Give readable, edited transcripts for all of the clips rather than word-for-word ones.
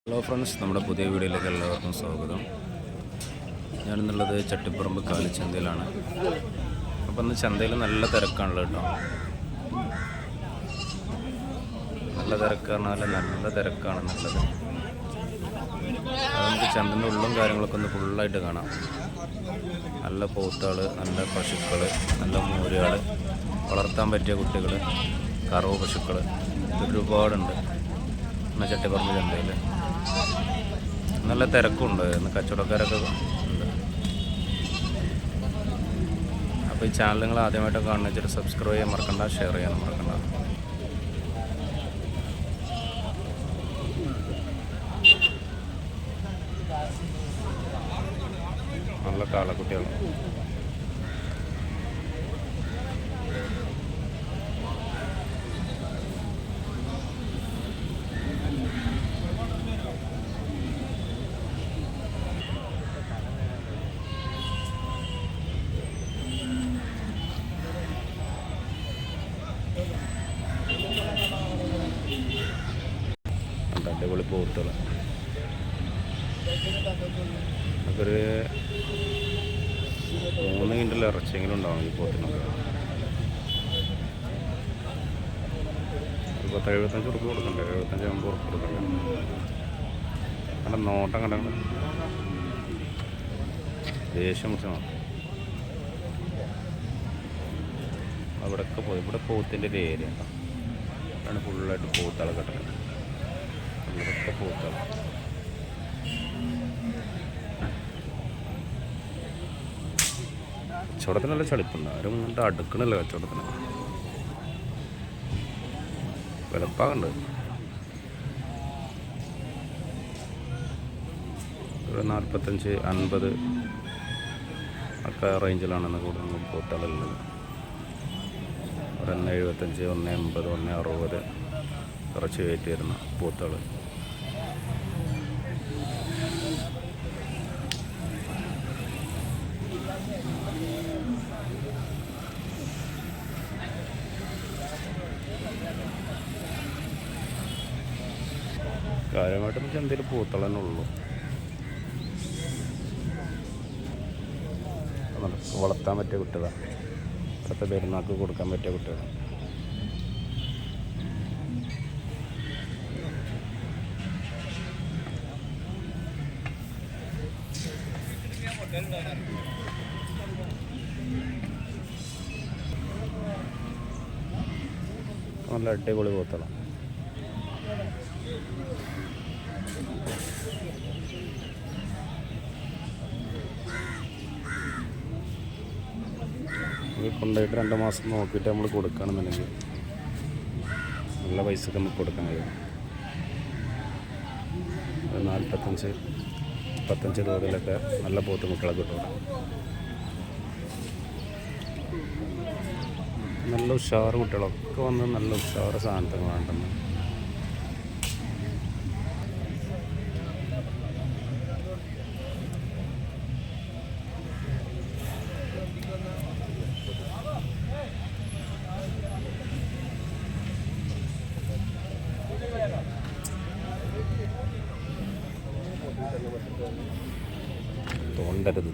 Hello friends, നമ്മുടെ പുതിയ വീഡിയോയിലേക്ക് എല്ലാവർക്കും സ്വാഗതം. ഞാനെന്നുള്ളത് ചട്ടിപ്പറമ്പ് കാലിച്ചന്തയിലാണ്. അപ്പോൾ ഇന്ന് ചന്തയിൽ നല്ല തിരക്കാണല്ലോ കേട്ടോ. നല്ല തിരക്കാണ്, നല്ല തിരക്കാണെന്നുള്ളത്. നമുക്ക് ചന്തൻ്റെ ഉള്ളും കാര്യങ്ങളൊക്കെ ഒന്ന് ഫുള്ളായിട്ട് കാണാം. നല്ല പോത്തുകൾ, നല്ല പശുക്കൾ, നല്ല മൂരികൾ, വളർത്താൻ പറ്റിയ കുട്ടികൾ, കറവ് പശുക്കൾ ഒരുപാടുണ്ട് ഇന്ന് ചട്ടിപ്പറമ്പ് ചന്തയിൽ. നല്ല തിരക്കുണ്ട്, ഇന്ന് കച്ചവടക്കാരൊക്കെ ഉണ്ട്. അപ്പോൾ ഈ ചാനൽ നിങ്ങൾ ആദ്യമായിട്ട് കാണുന്ന വെച്ചിട്ട് സബ്സ്ക്രൈബ് ചെയ്യാൻ മറക്കണ്ട, ഷെയർ ചെയ്യാനും മറക്കണ്ട. നല്ല കാളക്കുട്ടികൾ. അടിപൊളി പോത്തുകൾ. അതൊരു 3 കിൻഡൽ ഇറച്ചിയെങ്കിലും ഉണ്ടാവും ഈ പോത്തിനൊക്കെ. ഒരു 70-75 ഉറുപ്പിക കൊടുക്കണ്ടേ, 75-80 ഉറുപ്പിക കൊടുക്കണ്ടേ. നല്ല നോട്ടം കണ്ടാണ് ദേഷ്യം മുറിച്ചാണ്. അവിടെയൊക്കെ പോയി, ഇവിടെ പോത്തിൻ്റെ ഒരു ഏരിയ ഉണ്ടോ, അതാണ് ഫുള്ളായിട്ട് പോത്തുകൾ കിടക്കുന്നത്. ഇവിടെയൊക്കെ പോത്തുകൾ. കച്ചവടത്തിന് നല്ല ചളിപ്പുണ്ട്, ആരും ഇങ്ങോട്ട് അടുക്കണില്ല കച്ചവടത്തിന്. വിലപ്പാകുണ്ട്. ഒരു 45-50 ഒക്കെ റേഞ്ചിലാണെന്ന് കൂടുതൽ പോത്തുകളുള്ളത്. ഒരു 1.75, 1.80, 1.60 കുറച്ച് വെയിറ്റ് വരുന്ന പോത്തുകൾ. കാര്യമായിട്ടൊന്നും ചന്തയിൽ പൂത്തള തന്നെ ഉള്ളൂ. വളർത്താൻ പറ്റിയ കുട്ടികളാണ്, അടുത്ത പെരുന്നാൾക്ക് കൊടുക്കാൻ പറ്റിയ കുട്ടികളാണ്. നല്ല അടിപൊളി പോത്തള. ഇത് കൊണ്ടുപോയിട്ട് 2 മാസം നോക്കിയിട്ട് നമ്മൾ കൊടുക്കുകയാണെന്നുണ്ടെങ്കിൽ നല്ല പൈസക്ക് നമുക്ക് കൊടുക്കാൻ കഴിയും. 45-50 തോതിലൊക്കെ നല്ല പോത്ത് കുട്ടികളെ കിട്ടും. നല്ല ഉഷാറ് കുട്ടികളൊക്കെ വന്ന് നല്ല ഉഷാറ് സാധനങ്ങളാണ്ടെന്ന്.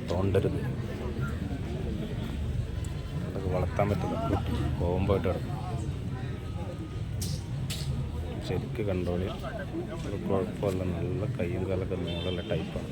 തോണ്ടരുത് അതൊക്കെ വളർത്താൻ പറ്റില്ല, പോകുമ്പോയിട്ട് കിടക്കും. ശരിക്ക് കണ്ടോളി, ഒരു കുഴപ്പമില്ല. നല്ല കയ്യും കാലൊക്കെ നീളമുള്ള ടൈപ്പാണ്.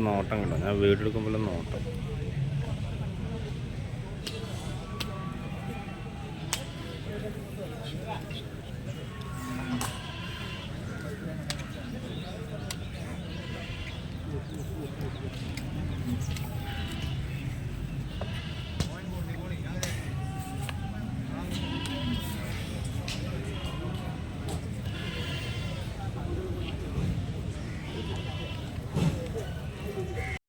നോട്ടം കണ്ടോ, ഞാൻ വീടെടുക്കുമ്പോൾ നോട്ടം.